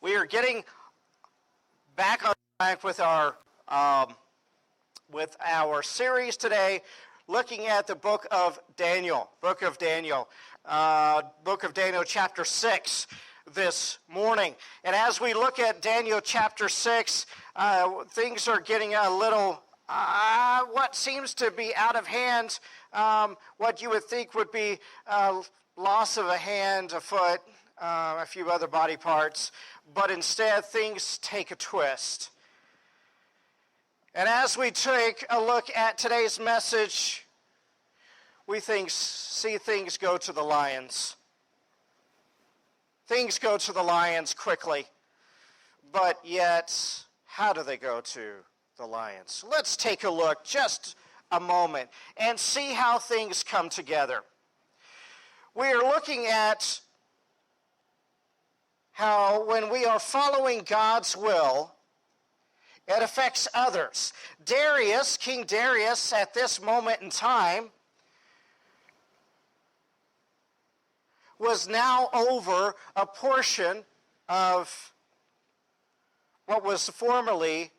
We are getting back on track with our series today, looking at the book of Daniel. Book of Daniel chapter 6 this morning. And as we look at Daniel chapter 6, things are getting a little, what seems to be out of hand, what you would think would be loss of a hand, a foot, a few other body parts, but instead things take a twist. And as we take a look at today's message, we see things go to the lions. Things go to the lions quickly, but yet, how do they go to the lions? Let's take a look just a moment and see how things come together. We are looking at how when we are following God's will, it affects others. Darius, King Darius, at this moment in time, was now over a portion of what was formerly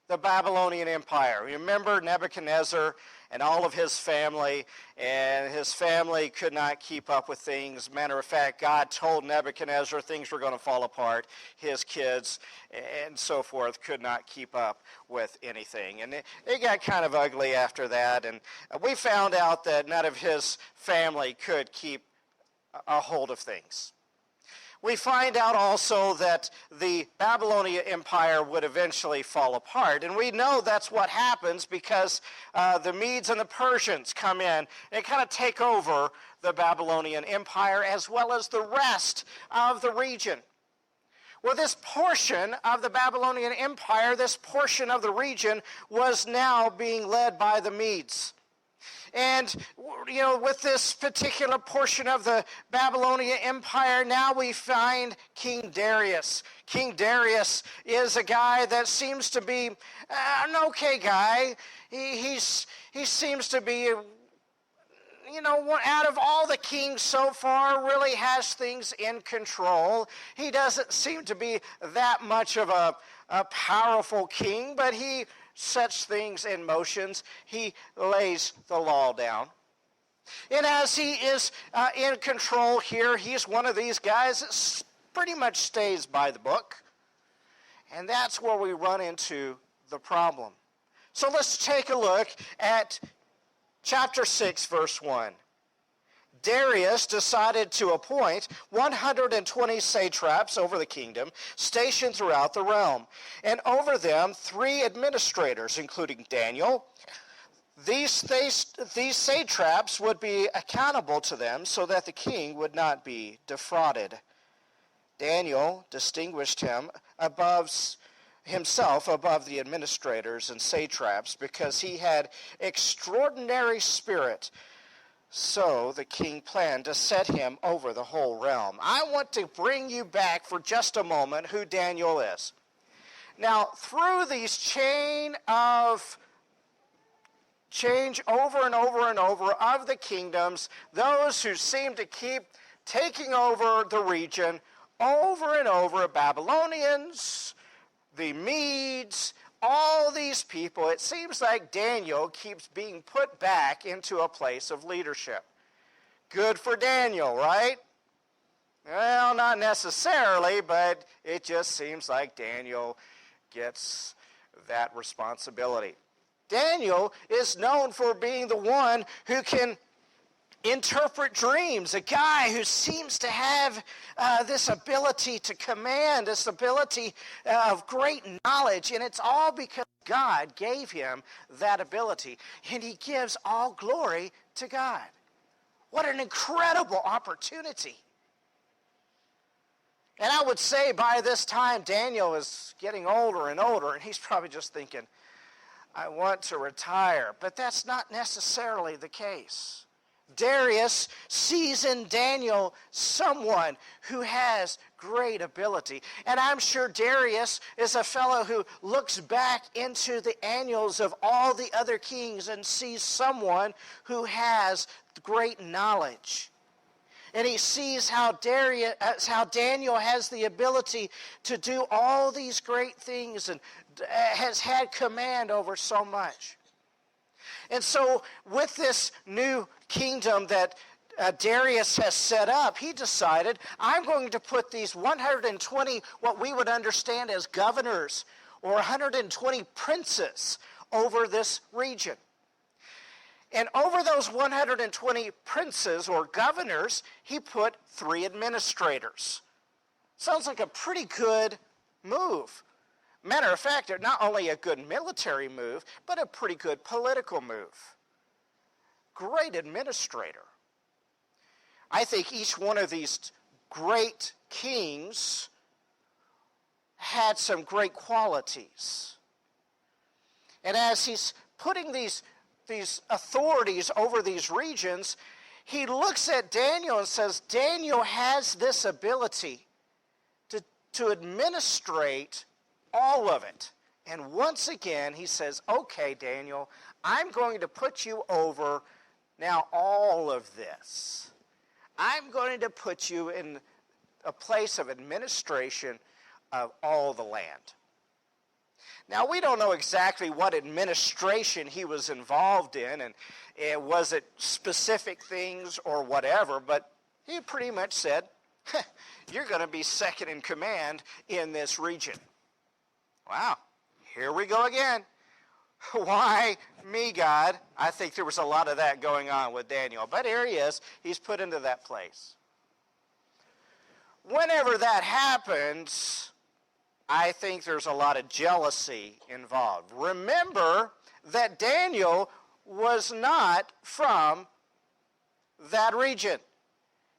the Babylonian Empire. Remember Nebuchadnezzar and all of his family, and his family could not keep up with things. Matter of fact, God told Nebuchadnezzar things were going to fall apart. His kids and so forth could not keep up with anything. And it got kind of ugly after that, and we found out that none of his family could keep a hold of things. We find out also that the Babylonian Empire would eventually fall apart. And we know that's what happens because the Medes and the Persians come in and kind of take over the Babylonian Empire as well as the rest of the region. Well, this portion of the Babylonian Empire, this portion of the region, was now being led by the Medes. And, with this particular portion of the Babylonian Empire, now we find King Darius. King Darius is a guy that seems to be an okay guy. He seems to be, out of all the kings so far, really has things in control. He doesn't seem to be that much of a powerful king, but he sets things in motions. He lays the law down. And as he is in control here, he's one of these guys that pretty much stays by the book. And that's where we run into the problem. So let's take a look at chapter 6, verse 1. Darius decided to appoint 120 satraps over the kingdom, stationed throughout the realm, and over them 3 administrators, including Daniel. These satraps would be accountable to them so that the king would not be defrauded. Daniel distinguished himself above the administrators and satraps because he had extraordinary spirit. So the king planned to set him over the whole realm. I want to bring you back for just a moment who Daniel is. Now, through these change over and over and over of the kingdoms, those who seem to keep taking over the region over and over, Babylonians, the Medes, all these people, it seems like Daniel keeps being put back into a place of leadership. Good for Daniel, right? Well, not necessarily, but it just seems like Daniel gets that responsibility. Daniel is known for being the one who can interpret dreams, a guy who seems to have this ability to command, this ability of great knowledge, and it's all because God gave him that ability, and he gives all glory to God. What an incredible opportunity. And I would say by this time, Daniel is getting older and older, and he's probably just thinking, I want to retire, but that's not necessarily the case. Darius sees in Daniel someone who has great ability. And I'm sure Darius is a fellow who looks back into the annals of all the other kings and sees someone who has great knowledge. And he sees how Daniel has the ability to do all these great things and has had command over so much. And so with this new kingdom that Darius has set up, he decided, I'm going to put these 120, what we would understand as governors, or 120 princes over this region. And over those 120 princes or governors, he put 3 administrators. Sounds like a pretty good move. Matter of fact, not only a good military move, but a pretty good political move. Great administrator. I think each one of these great kings had some great qualities. And as he's putting these authorities over these regions, he looks at Daniel and says, Daniel has this ability to administrate all of it. And once again, he says, okay, Daniel, I'm going to put you over now all of this. I'm going to put you in a place of administration of all the land. Now, we don't know exactly what administration he was involved in, and was it specific things or whatever, but he pretty much said, you're going to be second in command in this region. Wow, here we go again. Why me, God? I think there was a lot of that going on with Daniel, but here he is. He's put into that place. Whenever that happens, I think there's a lot of jealousy involved. Remember that Daniel was not from that region.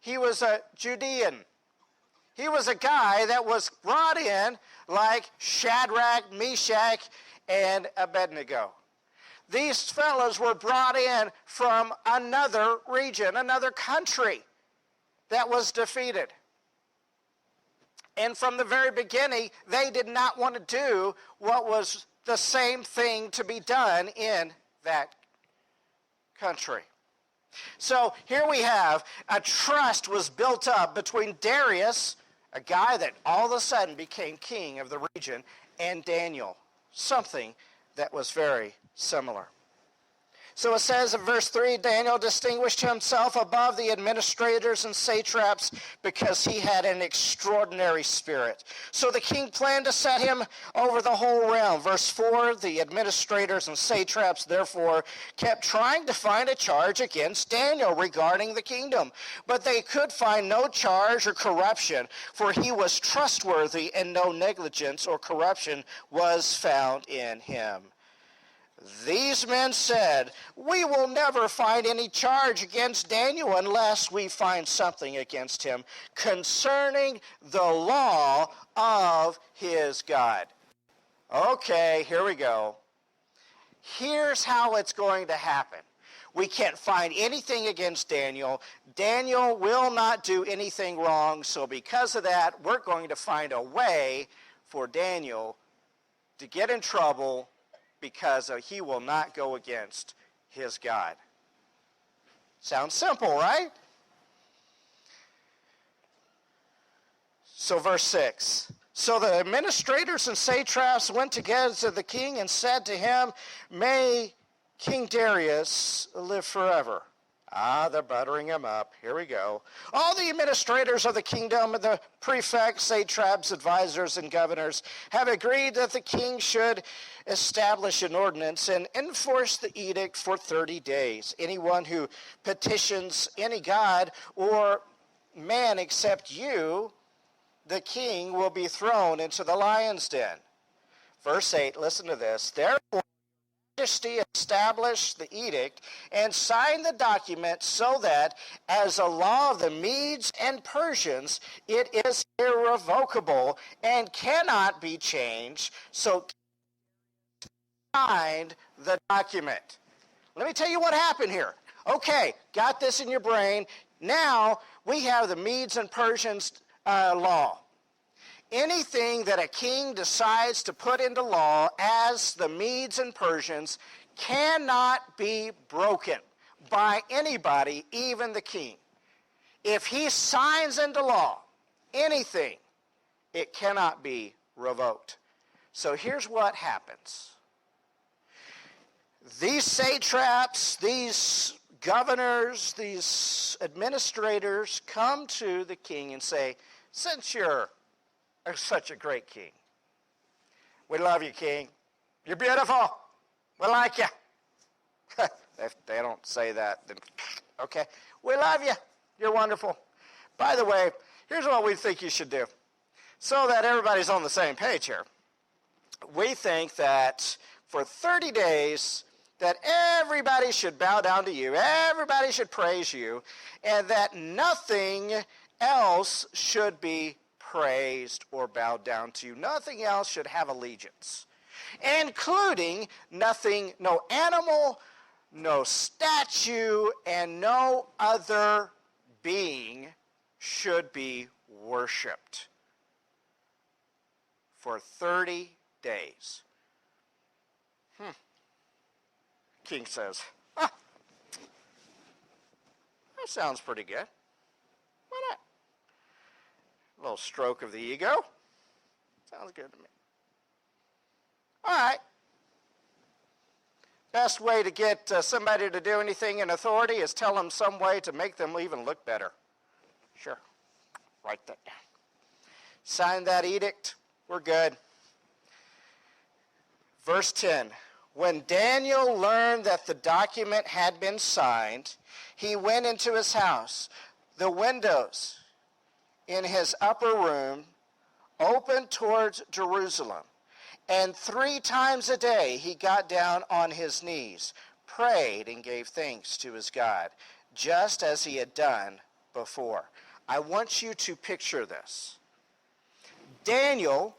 He was a Judean. He was a guy that was brought in like Shadrach, Meshach, and Abednego. These fellows were brought in from another region, another country that was defeated. And from the very beginning, they did not want to do what was the same thing to be done in that country. So here we have a trust was built up between Darius, a guy that all of a sudden became king of the region, and Daniel, something that was very similar. So it says in verse 3, Daniel distinguished himself above the administrators and satraps because he had an extraordinary spirit. So the king planned to set him over the whole realm. Verse 4, the administrators and satraps therefore kept trying to find a charge against Daniel regarding the kingdom. But they could find no charge or corruption, for he was trustworthy and no negligence or corruption was found in him. These men said, we will never find any charge against Daniel unless we find something against him concerning the law of his God. Okay, here we go. Here's how it's going to happen. We can't find anything against Daniel. Daniel will not do anything wrong, so because of that, we're going to find a way for Daniel to get in trouble because he will not go against his God. Sounds simple, right? So verse 6. So the administrators and satraps went together to the king and said to him, may King Darius live forever. They're buttering him up. Here we go. All the administrators of the kingdom, the prefects, satraps, advisors, and governors have agreed that the king should establish an ordinance and enforce the edict for 30 days. Anyone who petitions any god or man except you, the king, will be thrown into the lion's den. Verse 8, listen to this. Therefore, Majesty establish the edict and sign the document so that as a law of the Medes and Persians it is irrevocable and cannot be changed, so signed the document. Let me tell you what happened here. Okay, got this in your brain. Now we have the Medes and Persians law. Anything that a king decides to put into law as the Medes and Persians cannot be broken by anybody, even the king. if he signs into law anything, it cannot be revoked. So here's what happens. These satraps, these governors, these administrators come to the king and say, since you're such a great king, we love you, king. You're beautiful. We like you. If they don't say that, then okay. We love you. You're wonderful. By the way, here's what we think you should do. So that everybody's on the same page here. We think that for 30 days, that everybody should bow down to you, everybody should praise you, and that nothing else should be praised or bowed down to you. Nothing else should have allegiance, including nothing, no animal, no statue, and no other being should be worshipped for 30 days. King says, that sounds pretty good. Why not? A little stroke of the ego. Sounds good to me. All right. Best way to get somebody to do anything in authority is tell them some way to make them even look better. Sure. Write that down. Sign that edict. We're good. Verse 10. When Daniel learned that the document had been signed, he went into his house. The windows in his upper room opened towards Jerusalem. And 3 times a day he got down on his knees, prayed, and gave thanks to his God, just as he had done before. I want you to picture this. Daniel,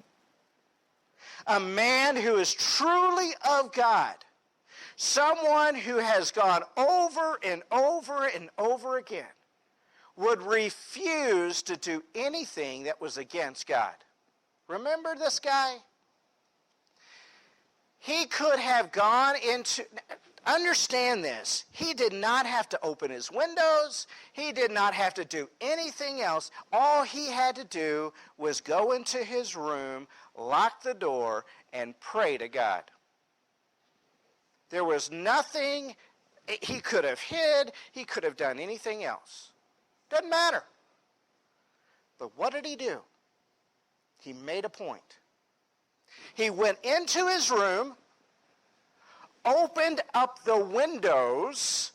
a man who is truly of God, someone who has gone over and over and over again, would refuse to do anything that was against God. Remember this guy? He could have gone into, understand this, he did not have to open his windows, he did not have to do anything else. All he had to do was go into his room, lock the door, and pray to God. There was nothing he could have hid, he could have done anything else. Doesn't matter. But what did he do? He made a point. He went into his room, opened up the windows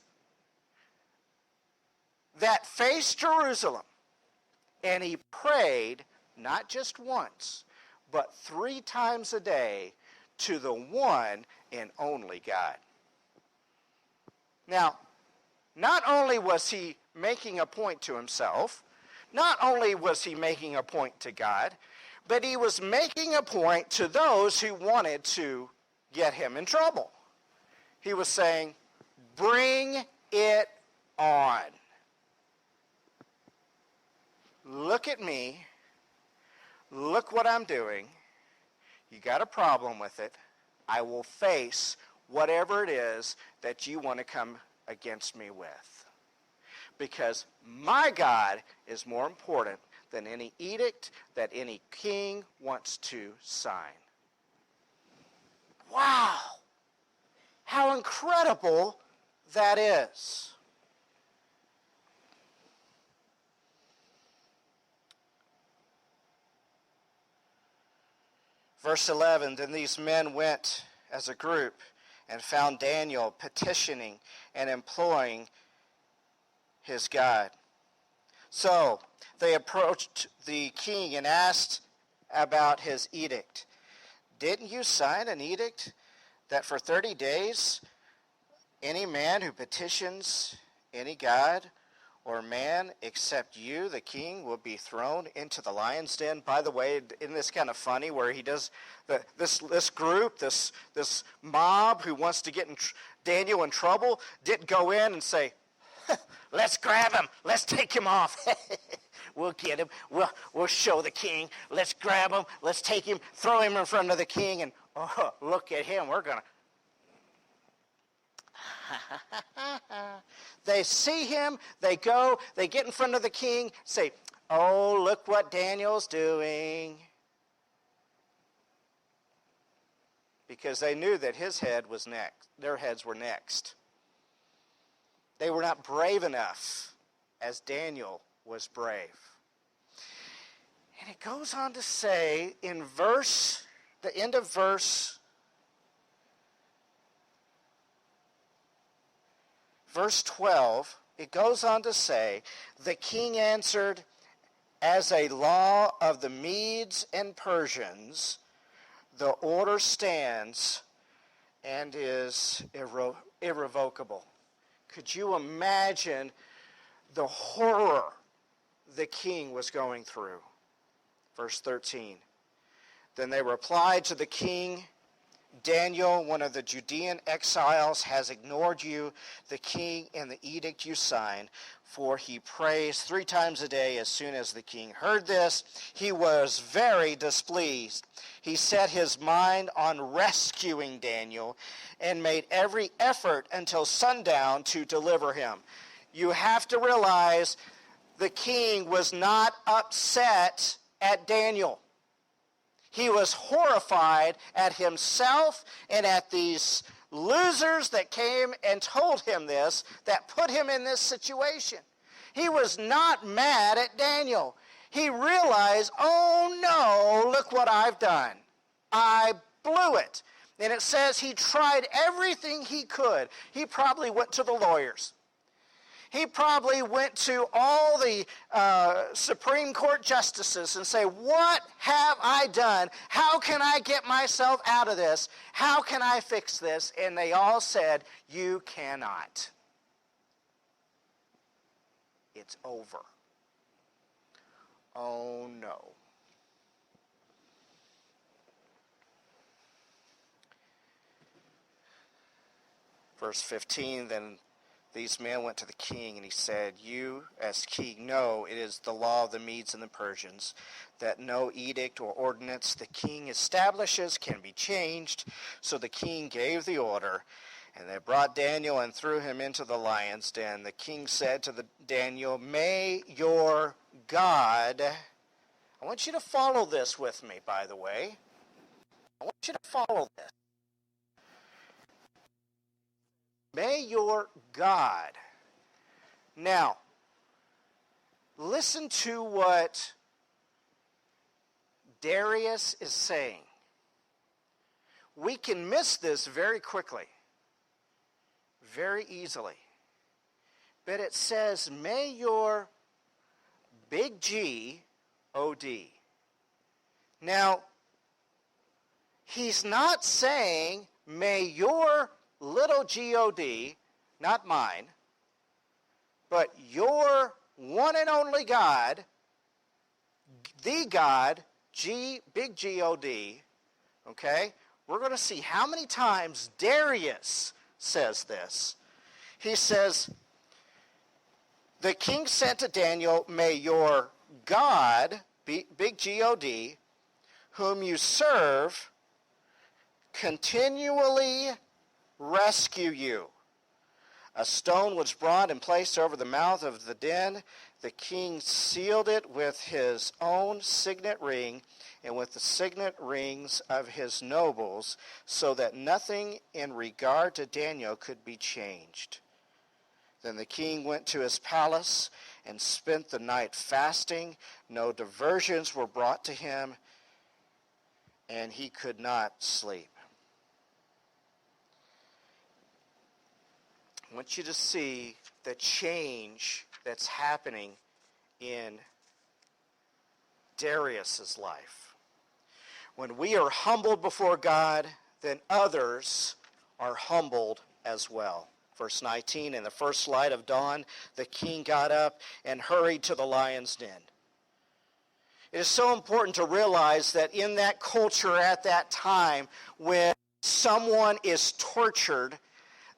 that faced Jerusalem, and he prayed not just once, but 3 times a day to the one and only God. Now, not only was he making a point to himself, not only was he making a point to God, but he was making a point to those who wanted to get him in trouble. He was saying, bring it on. Look at me. Look what I'm doing. You got a problem with it. I will face whatever it is that you want to come against me with. Because my God is more important than any edict that any king wants to sign. Wow! How incredible that is. Verse 11, then these men went as a group and found Daniel petitioning and imploring his God. So they approached the king and asked about his edict. Didn't you sign an edict that for 30 days any man who petitions any god or man except you, the king, will be thrown into the lion's den? By the way, isn't this kind of funny where he does this group, this mob who wants to get Daniel in trouble, didn't go in and say, let's grab him, let's take him off. We'll get him, we'll show the king, let's grab him, let's take him, throw him in front of the king, and oh, look at him, we're going to. They see him, they go, they get in front of the king, say, oh, look what Daniel's doing. Because they knew that his head was next. Their heads were next. They were not brave enough as Daniel was brave. And it goes on to say in the end of verse 12, it goes on to say, the king answered, as a law of the Medes and Persians, the order stands and is irrevocable. Could you imagine the horror the king was going through? Verse 13. Then they replied to the king, Daniel, one of the Judean exiles, has ignored you, the king, and the edict you signed, for he prays 3 times a day. As soon as the king heard this, he was very displeased. He set his mind on rescuing Daniel and made every effort until sundown to deliver him. You have to realize the king was not upset at Daniel. He was horrified at himself and at these losers that came and told him this, that put him in this situation. He was not mad at Daniel. He realized, oh no, look what I've done. I blew it. And it says he tried everything he could. He probably went to the lawyers. He probably went to all the Supreme Court justices and say, what have I done? How can I get myself out of this? How can I fix this? And they all said, you cannot. It's over. Oh no. Verse 15, then these men went to the king, and he said, you, as king, know it is the law of the Medes and the Persians that no edict or ordinance the king establishes can be changed. So the king gave the order, and they brought Daniel and threw him into the lion's den. The king said to Daniel, may your God, I want you to follow this with me, by the way. I want you to follow this. May your God. Now, listen to what Darius is saying. We can miss this very quickly, very easily. But it says, may your big G, O-D. Now, he's not saying, may your little G-O-D, not mine, but your one and only God, the God, big G-O-D, okay? We're going to see how many times Darius says this. He says, the king said to Daniel, may your God, big G-O-D, whom you serve, continually rescue you. A stone was brought and placed over the mouth of the den. The king sealed it with his own signet ring and with the signet rings of his nobles, so that nothing in regard to Daniel could be changed. Then the king went to his palace and spent the night fasting. No diversions were brought to him, and he could not sleep. I want you to see the change that's happening in Darius's life. When we are humbled before God, then others are humbled as well. Verse 19, in the first light of dawn, the king got up and hurried to the lion's den. It is so important to realize that in that culture at that time, when someone is tortured,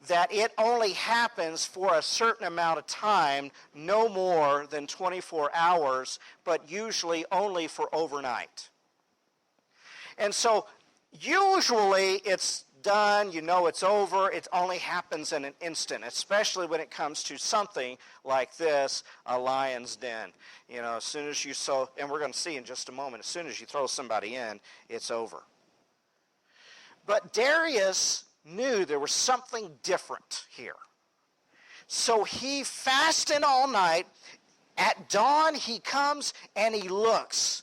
that it only happens for a certain amount of time, no more than 24 hours, but usually only for overnight. And so usually it's done, you know it's over. It only happens in an instant, especially when it comes to something like this, a lion's den. You know, as soon as you and we're going to see in just a moment, as soon as you throw somebody in, it's over. But Darius knew there was something different here. So he fasted all night. At dawn, he comes and he looks.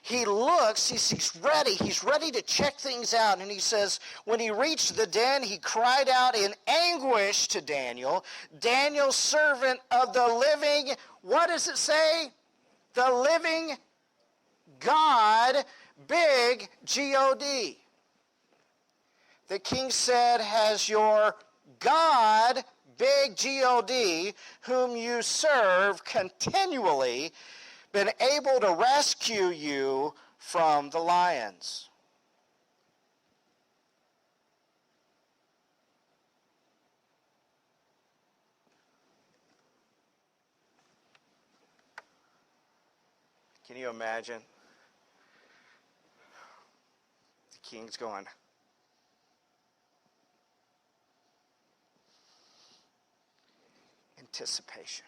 He looks, he's ready to check things out. And he says, when he reached the den, he cried out in anguish to Daniel, Daniel, servant of the living, what does it say? The living God, big G-O-D. The king said, has your God, big G-O-D, whom you serve continually, been able to rescue you from the lions? Can you imagine? The king's going, anticipation.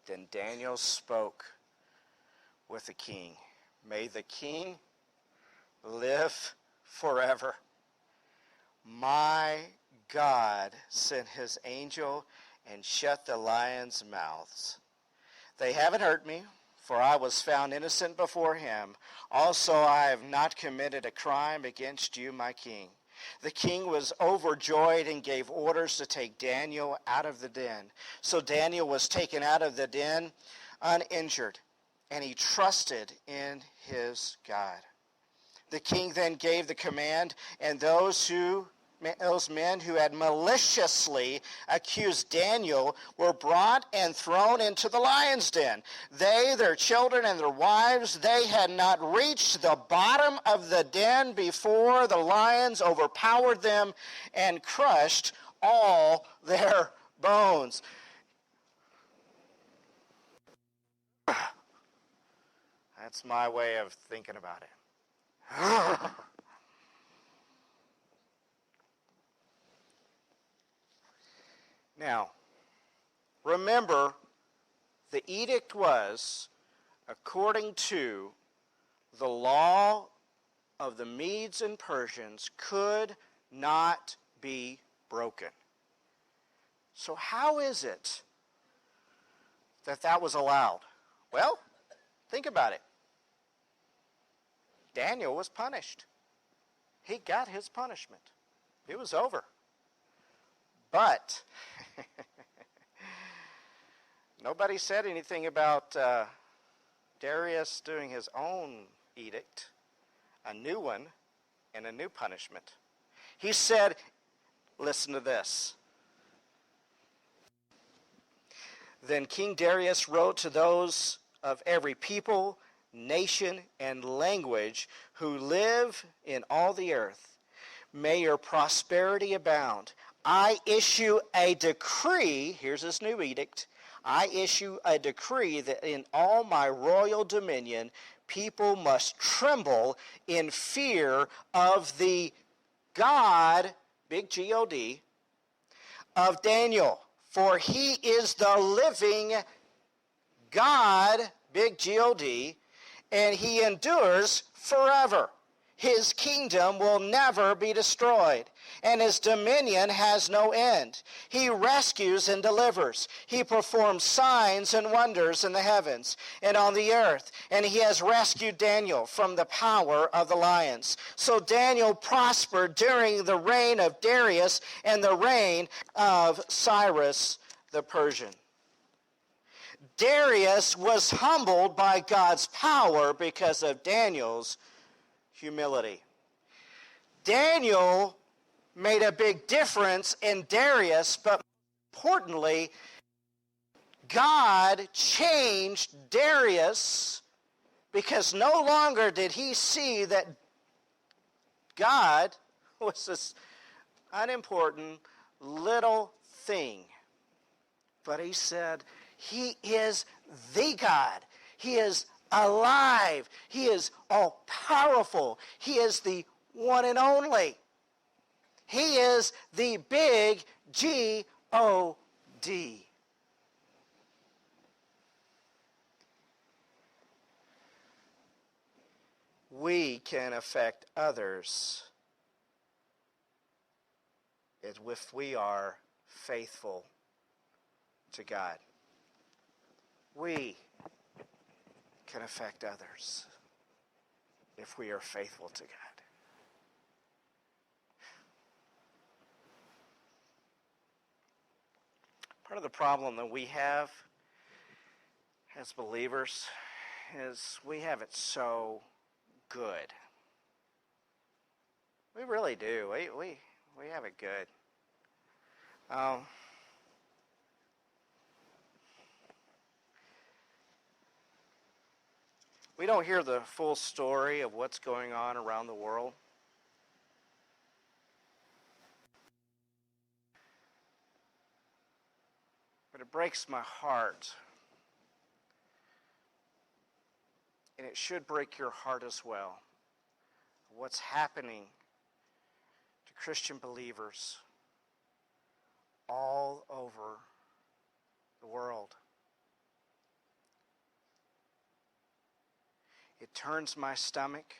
Then Daniel spoke with the king. May the king live forever. My God sent his angel and shut the lions' mouths. They haven't hurt me, for I was found innocent before him. Also, I have not committed a crime against you, my king. The king was overjoyed and gave orders to take Daniel out of the den. So Daniel was taken out of the den uninjured, and he trusted in his God. The king then gave the command, and those men who had maliciously accused Daniel were brought and thrown into the lion's den. They, their children, and their wives, they had not reached the bottom of the den before the lions overpowered them and crushed all their bones. That's my way of thinking about it. Now, remember, the edict was according to the law of the Medes and Persians, could not be broken. So how is it that that was allowed? Well, think about it. Daniel was punished. He got his punishment. It was over. But nobody said anything about Darius doing his own edict, a new one, and a new punishment. He said, listen to this. Then King Darius wrote to those of every people, nation, and language who live in all the earth, may your prosperity abound. I issue a decree, here's this new edict, I issue a decree that in all my royal dominion, people must tremble in fear of the God, big G-O-D, of Daniel. For he is the living God, big G-O-D, and he endures forever. His kingdom will never be destroyed, and his dominion has no end. He rescues and delivers. He performs signs and wonders in the heavens and on the earth, and he has rescued Daniel from the power of the lions. So Daniel prospered during the reign of Darius and the reign of Cyrus the Persian. Darius was humbled by God's power because of Daniel's humility. Daniel made a big difference in Darius, but importantly, God changed Darius because no longer did he see that God was this unimportant little thing, but he said, he is the God. He is alive. He is all-powerful. He is the one and only. He is the big G-O-D. We can affect others if we are faithful to God. We can affect others if we are faithful to God. Part of the problem that we have as believers is we have it so good. We really do. We have it good. We don't hear the full story of what's going on around the world. But it breaks my heart. And it should break your heart as well. What's happening to Christian believers all over the world. It turns my stomach,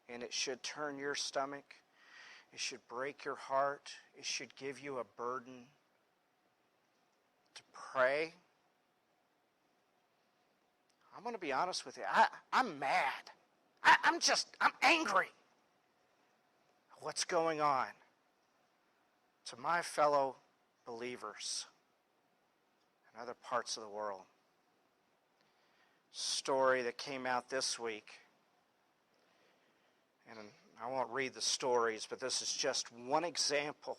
and it should turn your stomach. It should break your heart. It should give you a burden to pray. I'm going to be honest with you. I'm mad. I'm angry. What's going on to my fellow believers in other parts of the world? Story that came out this week, and I won't read the stories, but this is just one example.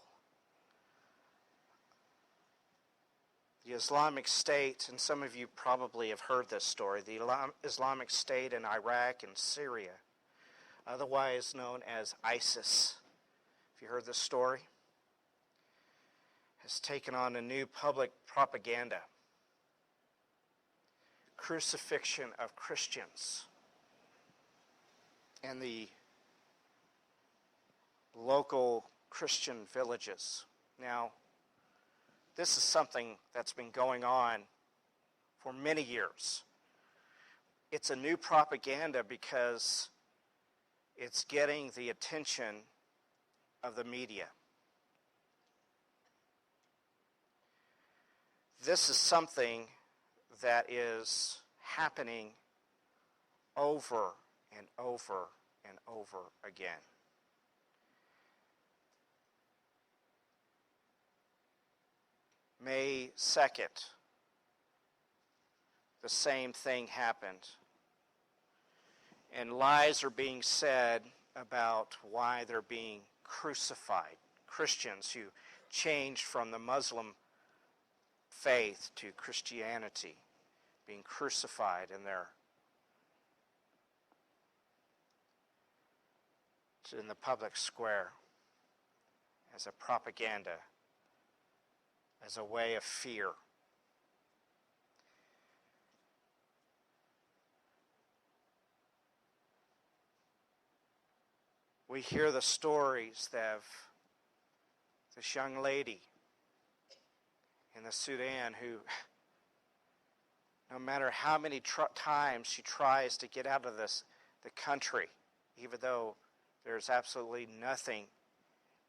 The Islamic State, and some of you probably have heard this story, the Islamic State in Iraq and Syria, otherwise known as ISIS, if you heard this story, has taken on a new public propaganda. Crucifixion of Christians in the local Christian villages. Now, this is something that's been going on for many years. It's a new propaganda because it's getting the attention of the media. This is something that is happening over and over and over again. May 2nd, the same thing happened. And lies are being said about why they're being crucified. Christians who changed from the Muslim faith to Christianity being crucified in the public square as a propaganda, as a way of fear. We hear the stories of this young lady in the Sudan who, no matter how many times she tries to get out of the country, even though there's absolutely nothing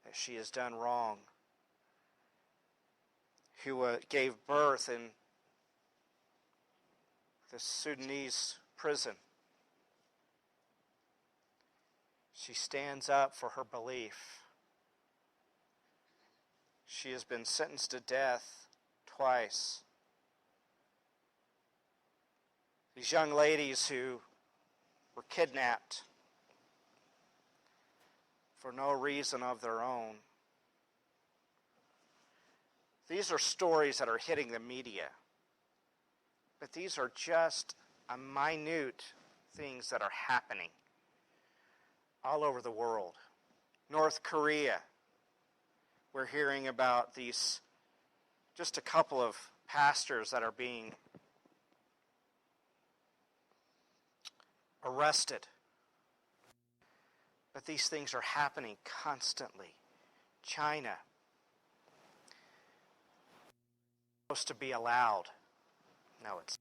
that she has done wrong, who gave birth in the Sudanese prison. She stands up for her belief. She has been sentenced to death twice. These young ladies who were kidnapped for no reason of their own. These are stories that are hitting the media. But these are just a minute things that are happening all over the world. North Korea, we're hearing about these, just a couple of pastors that are being arrested. But these things are happening constantly. China, supposed to be allowed. No, it's.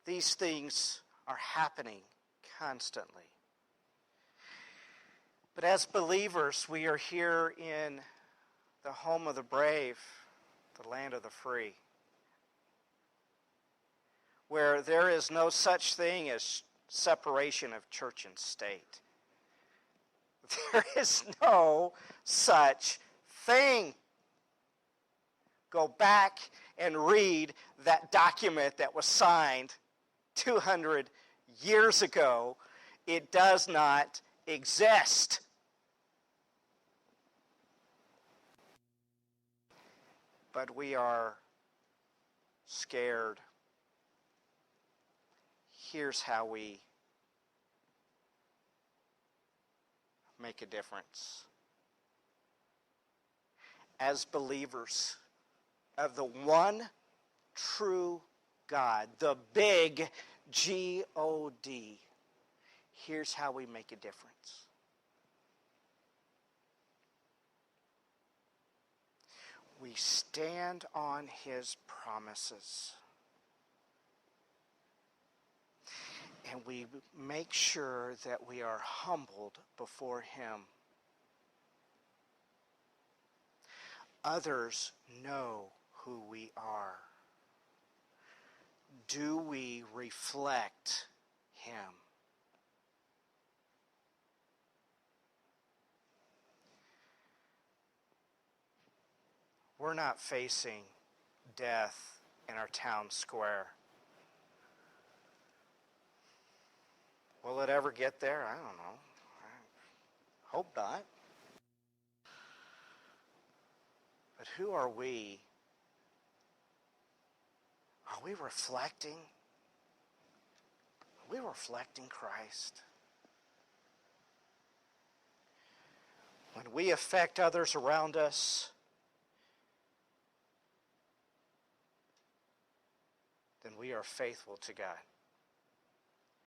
These things are happening constantly. But as believers, we are here in the home of the brave, the land of the free, where there is no such thing as separation of church and state. There is no such thing. Go back and read that document that was signed 200 years ago. It does not exist. But we are scared. Here's how we make a difference. As believers of the one true God, the big G-O-D, here's how we make a difference. We stand on His promises. And we make sure that we are humbled before Him. Others know who we are. Do we reflect Him? We're not facing death in our town square. Will it ever get there? I don't know. I hope not. But who are we? Are we reflecting? Are we reflecting Christ? When we affect others around us, then we are faithful to God.